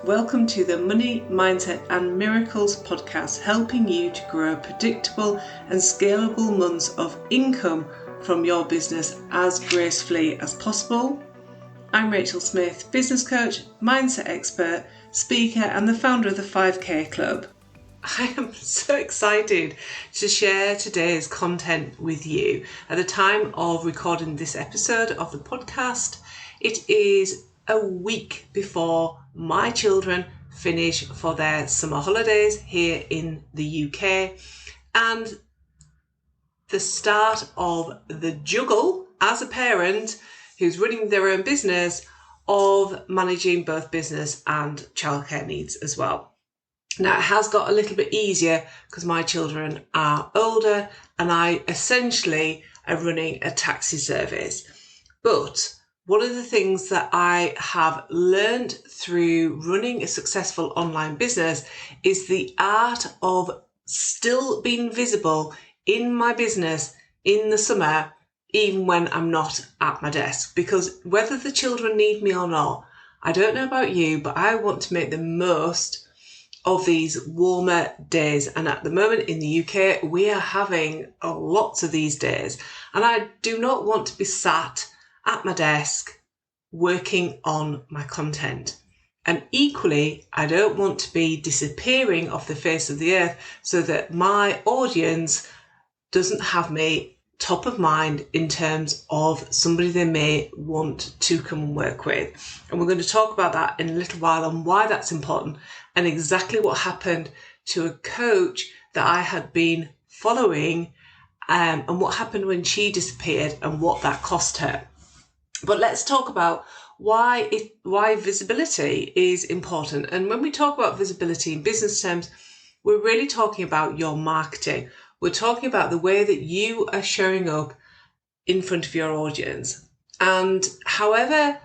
Welcome to the Money, Mindset and Miracles podcast, helping you to grow predictable and scalable months of income from your business as gracefully as possible. I'm Rachel Smith, business coach, mindset expert, speaker and the founder of the 5K Club. I am so excited to share today's content with you. At the time of recording this episode of the podcast, it is a week before my children finish for their summer holidays here in the UK and the start of the juggle as a parent who's running their own business of managing both business and childcare needs as well. Now, it has got a little bit easier because my children are older and I essentially are running a taxi service. But one of the things that I have learned through running a successful online business is the art of still being visible in my business in the summer, even when I'm not at my desk. Because whether the children need me or not, I don't know about you, but I want to make the most of these warmer days. And at the moment in the UK, we are having lots of these days. And I do not want to be sat at my desk working on my content. And equally, I don't want to be disappearing off the face of the earth so that my audience doesn't have me top of mind in terms of somebody they may want to come and work with. And we're going to talk about that in a little while and why that's important and exactly what happened to a coach that I had been following and what happened when she disappeared and what that cost her. But let's talk about why visibility is important. And when we talk about visibility in business terms, we're really talking about your marketing. We're talking about the way that you are showing up in front of your audience. And however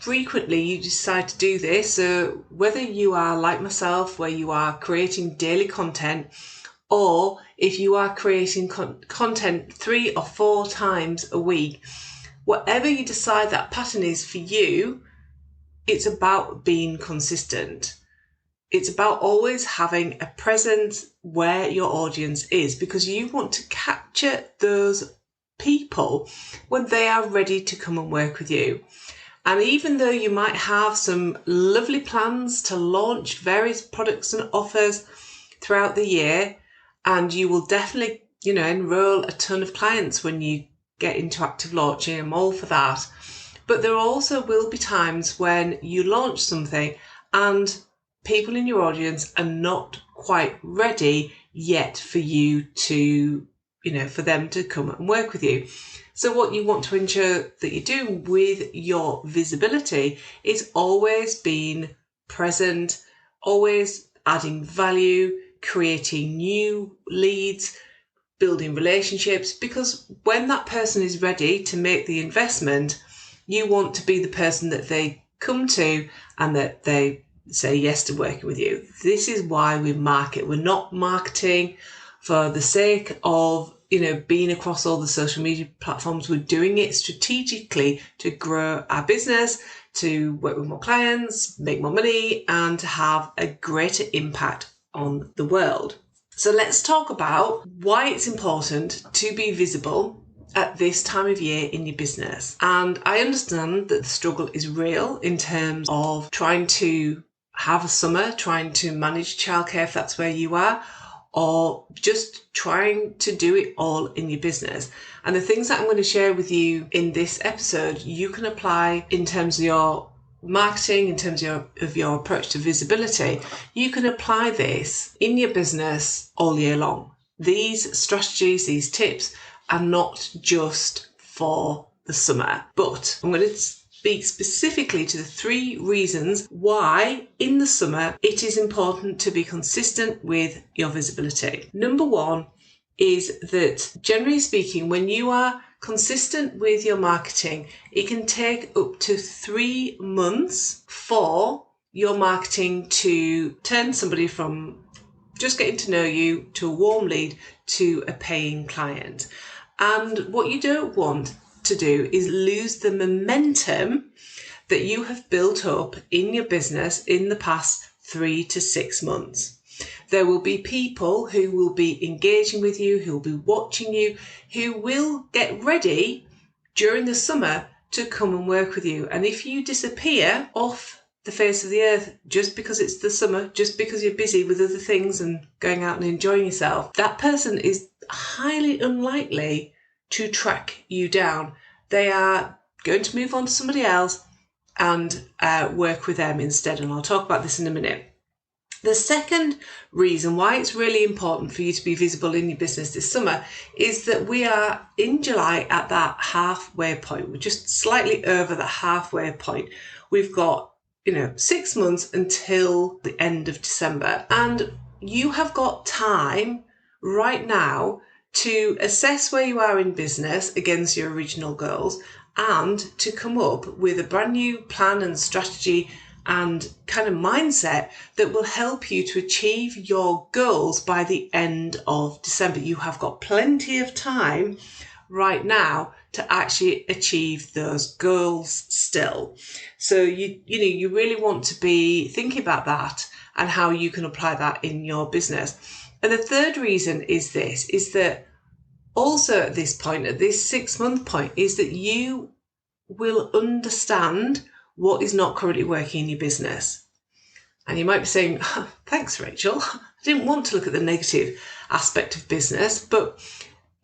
frequently you decide to do this, so whether you are like myself, where you are creating daily content, or if you are creating content 3 or 4 times a week, whatever you decide that pattern is for you, it's about being consistent. It's about always having a presence where your audience is because you want to capture those people when they are ready to come and work with you. And even though you might have some lovely plans to launch various products and offers throughout the year, and you will definitely, enroll a ton of clients when you get into active launching, I'm all for that. But there also will be times when you launch something and people in your audience are not quite ready yet for you to, for them to come and work with you. So what you want to ensure that you do with your visibility is always being present, always adding value, creating new leads, building relationships, because when that person is ready to make the investment, you want to be the person that they come to and that they say yes to working with you. This is why we market. We're not marketing for the sake of, being across all the social media platforms. We're doing it strategically to grow our business, to work with more clients, make more money, and to have a greater impact on the world. So let's talk about why it's important to be visible at this time of year in your business. And I understand that the struggle is real in terms of trying to have a summer, trying to manage childcare if that's where you are, or just trying to do it all in your business. And the things that I'm going to share with you in this episode, you can apply in terms of your marketing, in terms of your approach to visibility. You can apply this in your business all year long. These strategies, these tips are not just for the summer, but I'm going to speak specifically to the 3 reasons why in the summer it is important to be consistent with your visibility. Number 1 is that generally speaking, when you are consistent with your marketing, it can take up to 3 months for your marketing to turn somebody from just getting to know you to a warm lead to a paying client. And what you don't want to do is lose the momentum that you have built up in your business in the past 3 to 6 months. There will be people who will be engaging with you, who will be watching you, who will get ready during the summer to come and work with you. And if you disappear off the face of the earth just because it's the summer, just because you're busy with other things and going out and enjoying yourself, that person is highly unlikely to track you down. They are going to move on to somebody else and work with them instead. And I'll talk about this in a minute. The second reason why it's really important for you to be visible in your business this summer is that we are in July at that halfway point. We're just slightly over the halfway point. We've got, 6 months until the end of December. And you have got time right now to assess where you are in business against your original goals and to come up with a brand new plan and strategy and kind of mindset that will help you to achieve your goals by the end of December. You have got plenty of time right now to actually achieve those goals still. So you really want to be thinking about that and how you can apply that in your business. And the third reason is that also at this point, at this 6 month point, is that you will understand what is not currently working in your business. And you might be saying, thanks, Rachel. I didn't want to look at the negative aspect of business, but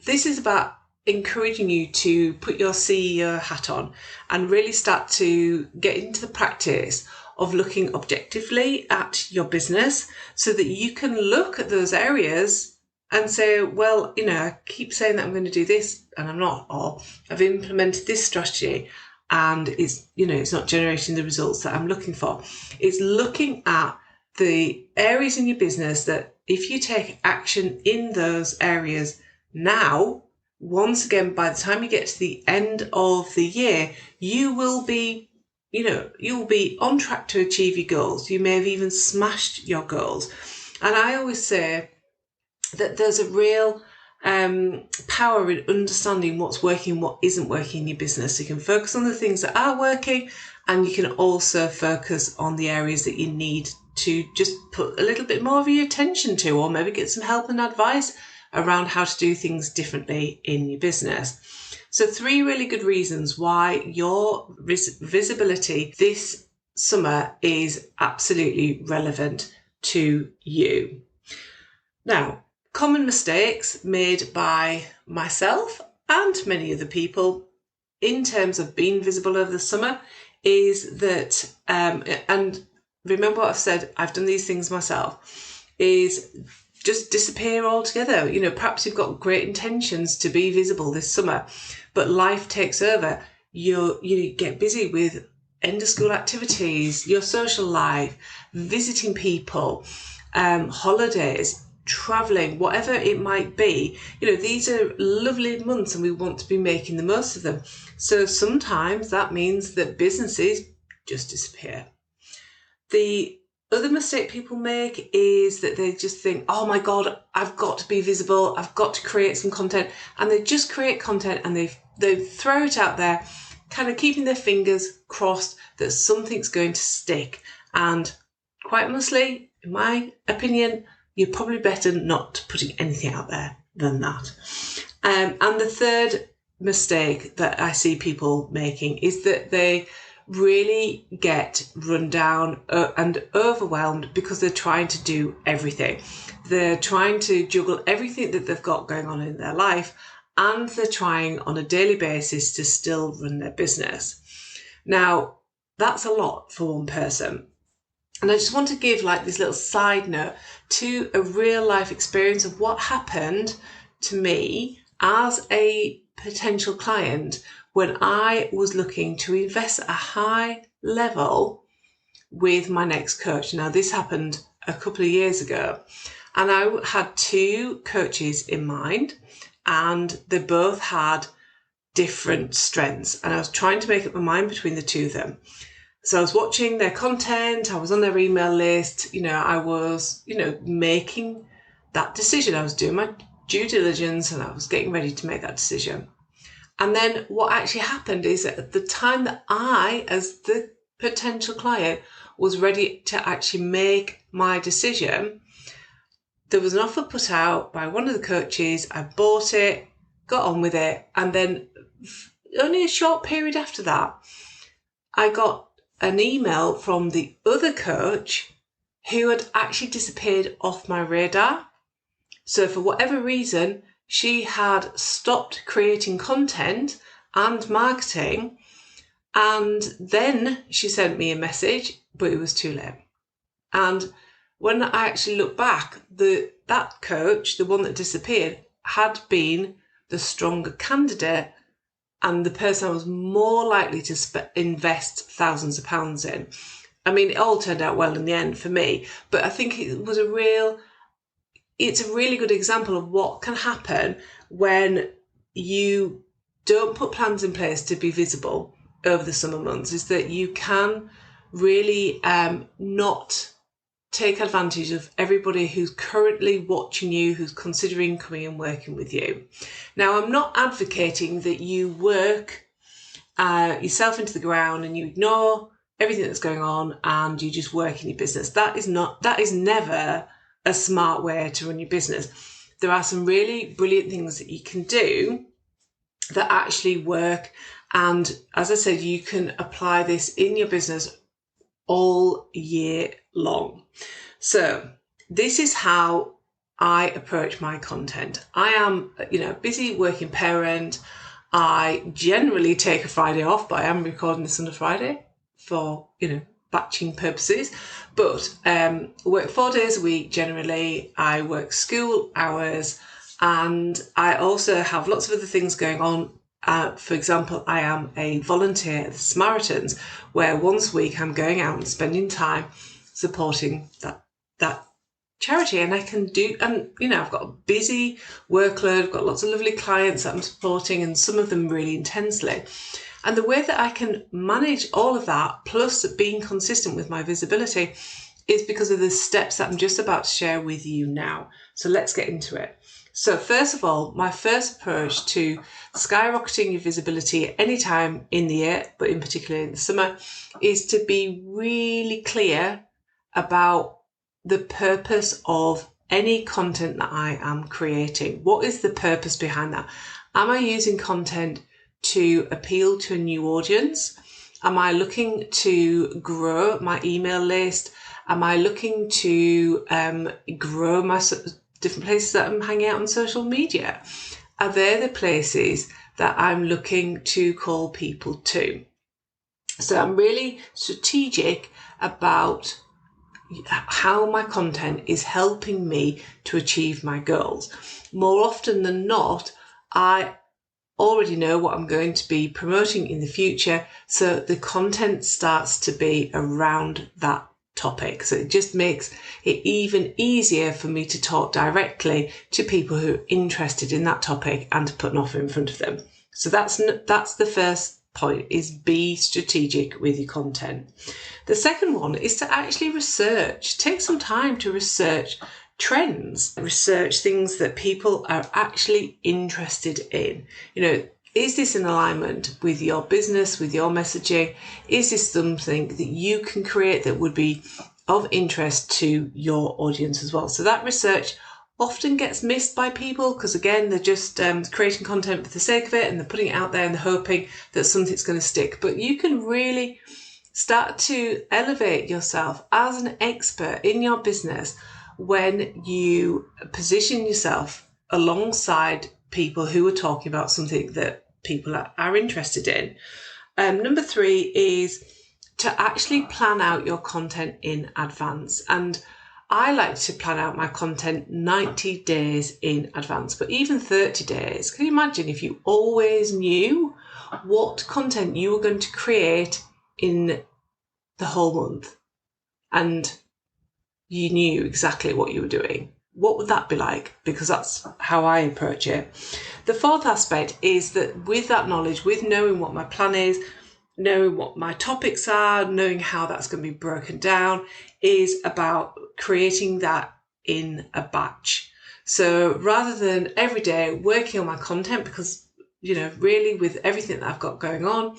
this is about encouraging you to put your CEO hat on and really start to get into the practice of looking objectively at your business so that you can look at those areas and say, well, I keep saying that I'm going to do this and I'm not, or I've implemented this strategy and it's not generating the results that I'm looking for. It's looking at the areas in your business that if you take action in those areas now, once again, by the time you get to the end of the year, you will be on track to achieve your goals. You may have even smashed your goals. And I always say that there's a real power in understanding what's working and what isn't working in your business. So you can focus on the things that are working, and you can also focus on the areas that you need to just put a little bit more of your attention to, or maybe get some help and advice around how to do things differently in your business. So 3 really good reasons why your visibility this summer is absolutely relevant to you. Now, common mistakes made by myself and many other people in terms of being visible over the summer is that, and remember what I've said, I've done these things myself, is just disappear altogether. Perhaps you've got great intentions to be visible this summer, but life takes over. You get busy with end of school activities, your social life, visiting people, holidays, traveling, whatever it might be. These are lovely months and we want to be making the most of them. So sometimes that means that businesses just disappear. The other mistake people make is that they just think, oh my God, I've got to be visible. I've got to create some content. And they just create content and they throw it out there, kind of keeping their fingers crossed that something's going to stick. And quite honestly, in my opinion, you're probably better not putting anything out there than that. And the third mistake that I see people making is that they really get run down and overwhelmed because they're trying to do everything. They're trying to juggle everything that they've got going on in their life, and they're trying on a daily basis to still run their business. Now, that's a lot for one person. And I just want to give this little side note to a real life experience of what happened to me as a potential client when I was looking to invest at a high level with my next coach. Now, this happened a couple of years ago, and I had 2 coaches in mind, and they both had different strengths, and I was trying to make up my mind between the 2 of them. So I was watching their content, I was on their email list, I was, making that decision. I was doing my due diligence and I was getting ready to make that decision. And then what actually happened is that at the time that I, as the potential client was ready to actually make my decision, there was an offer put out by one of the coaches. I bought it, got on with it, and then only a short period after that, I got an email from the other coach who had actually disappeared off my radar. So for whatever reason, she had stopped creating content and marketing, and then she sent me a message, but it was too late. And when I actually look back, that coach, the one that disappeared, had been the stronger candidate and the person I was more likely to invest thousands of pounds in. I mean, it all turned out well in the end for me, but I think it's a really good example of what can happen when you don't put plans in place to be visible over the summer months, is that you can really not take advantage of everybody who's currently watching you, who's considering coming and working with you. Now, I'm not advocating that you work yourself into the ground and you ignore everything that's going on and you just work in your business. That is never a smart way to run your business. There are some really brilliant things that you can do that actually work. And as I said, you can apply this in your business all year long. So this is how I approach my content. I am, a busy working parent. I generally take a Friday off, but I am recording this on a Friday for, batching purposes. But I work 4 days a week generally. I work school hours, and I also have lots of other things going on. For example, I am a volunteer at the Samaritans, where once a week I'm going out and spending time supporting that charity. And I've got a busy workload, I've got lots of lovely clients that I'm supporting, and some of them really intensely. And the way that I can manage all of that, plus being consistent with my visibility, is because of the steps that I'm just about to share with you now. So let's get into it. So first of all, my first approach to skyrocketing your visibility at any time in the year, but in particular in the summer, is to be really clear about the purpose of any content that I am creating. What is the purpose behind that? Am I using content to appeal to a new audience? Am I looking to grow my email list? Am I looking to grow my different places that I'm hanging out on social media? Are they the places that I'm looking to call people to? So I'm really strategic about how my content is helping me to achieve my goals. More often than not, I already know what I'm going to be promoting in the future, so the content starts to be around that topic. So it just makes it even easier for me to talk directly to people who are interested in that topic and to put an offer in front of them. So that's the first point, is be strategic with your content. The second one is to actually research. Take some time to research trends, research things that people are actually interested in. Is this in alignment with your business, with your messaging? Is this something that you can create that would be of interest to your audience as well? So that research often gets missed by people because, again, they're just creating content for the sake of it, and they're putting it out there and they're hoping that something's going to stick. But you can really start to elevate yourself as an expert in your business when you position yourself alongside people who are talking about something that people are interested in. Number 3 is to actually plan out your content in advance. And I like to plan out my content 90 days in advance, but even 30 days. Can you imagine if you always knew what content you were going to create in the whole month and you knew exactly what you were doing? What would that be like? Because that's how I approach it. The 4th aspect is that with that knowledge, with knowing what my plan is, knowing what my topics are, knowing how that's going to be broken down, is about creating that in a batch. So rather than every day working on my content, because, really with everything that I've got going on,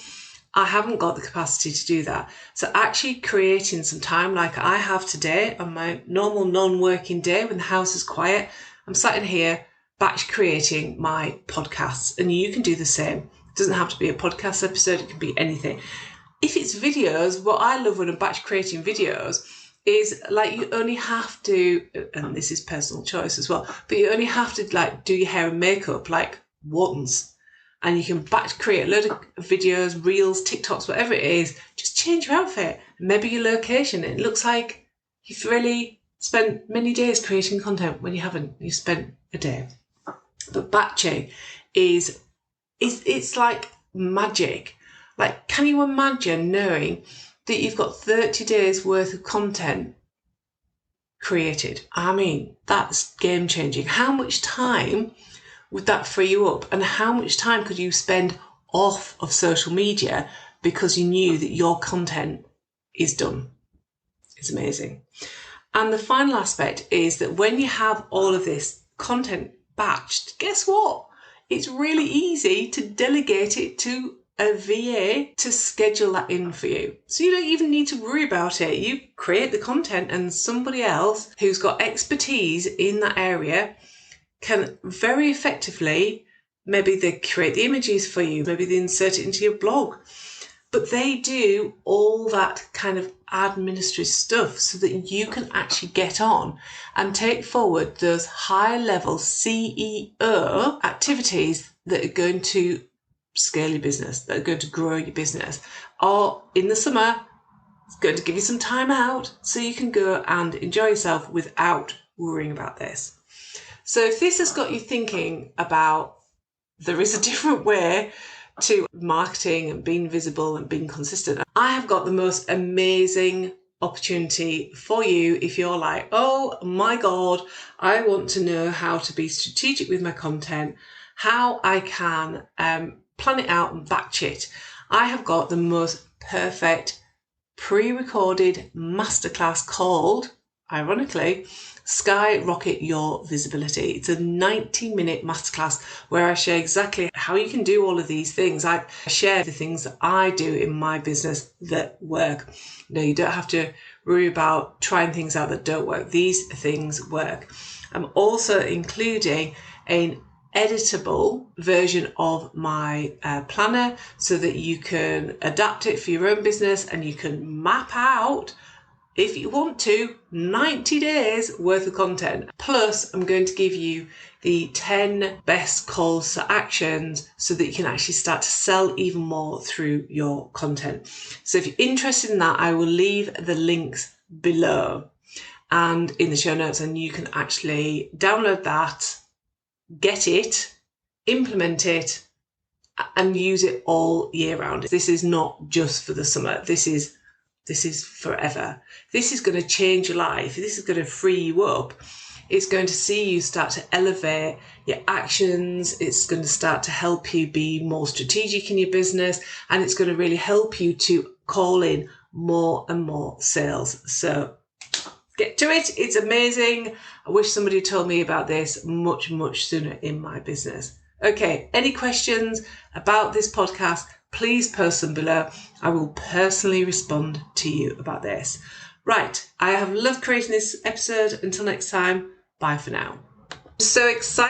I haven't got the capacity to do that. So actually creating some time like I have today on my normal non-working day when the house is quiet, I'm sat in here batch creating my podcasts, and you can do the same. It doesn't have to be a podcast episode, it can be anything. If it's videos, what I love when I'm batch creating videos is like you only have to, and this is personal choice as well, but you only have to like do your hair and makeup like once, and you can batch create a load of videos, reels, TikToks, whatever it is. Just change your outfit, maybe your location. It looks like you've really spent many days creating content when you haven't. You've spent a day. But batching it's like magic. Like, can you imagine knowing that you've got 30 days worth of content created? I mean, that's game changing. How much time would that free you up? And how much time could you spend off of social media because you knew that your content is done? It's amazing. And the final aspect is that when you have all of this content batched, guess what? It's really easy to delegate it to a VA to schedule that in for you. So you don't even need to worry about it. You create the content and somebody else who's got expertise in that area can very effectively, maybe they create the images for you, maybe they insert it into your blog, but they do all that kind of administrative stuff so that you can actually get on and take forward those high level CEO activities that are going to scale your business, that are going to grow your business. Or in the summer, it's going to give you some time out so you can go and enjoy yourself without worrying about this. So if this has got you thinking about there is a different way to marketing and being visible and being consistent, I have got the most amazing opportunity for you if you're like, oh my God, I want to know how to be strategic with my content, how I can plan it out and batch it. I have got the most perfect pre-recorded masterclass called, ironically, Skyrocket Your Visibility. It's a 90-minute masterclass where I share exactly how you can do all of these things. I share the things that I do in my business that work. You don't have to worry about trying things out that don't work. These things work. I'm also including an editable version of my planner so that you can adapt it for your own business and you can map out, if you want to, 90 days worth of content. Plus, I'm going to give you the 10 best calls to actions so that you can actually start to sell even more through your content. So if you're interested in that, I will leave the links below and in the show notes, and you can actually download that, get it, implement it, and use it all year round. This is not just for the summer. This is forever. This is going to change your life. This is going to free you up. It's going to see you start to elevate your actions. It's going to start to help you be more strategic in your business, and it's going to really help you to call in more and more sales. So get to it. It's amazing. I wish somebody told me about this much, much sooner in my business. Okay, any questions about this podcast, please post them below. I will personally respond to you about this. Right, I have loved creating this episode. Until next time, bye for now. I'm so excited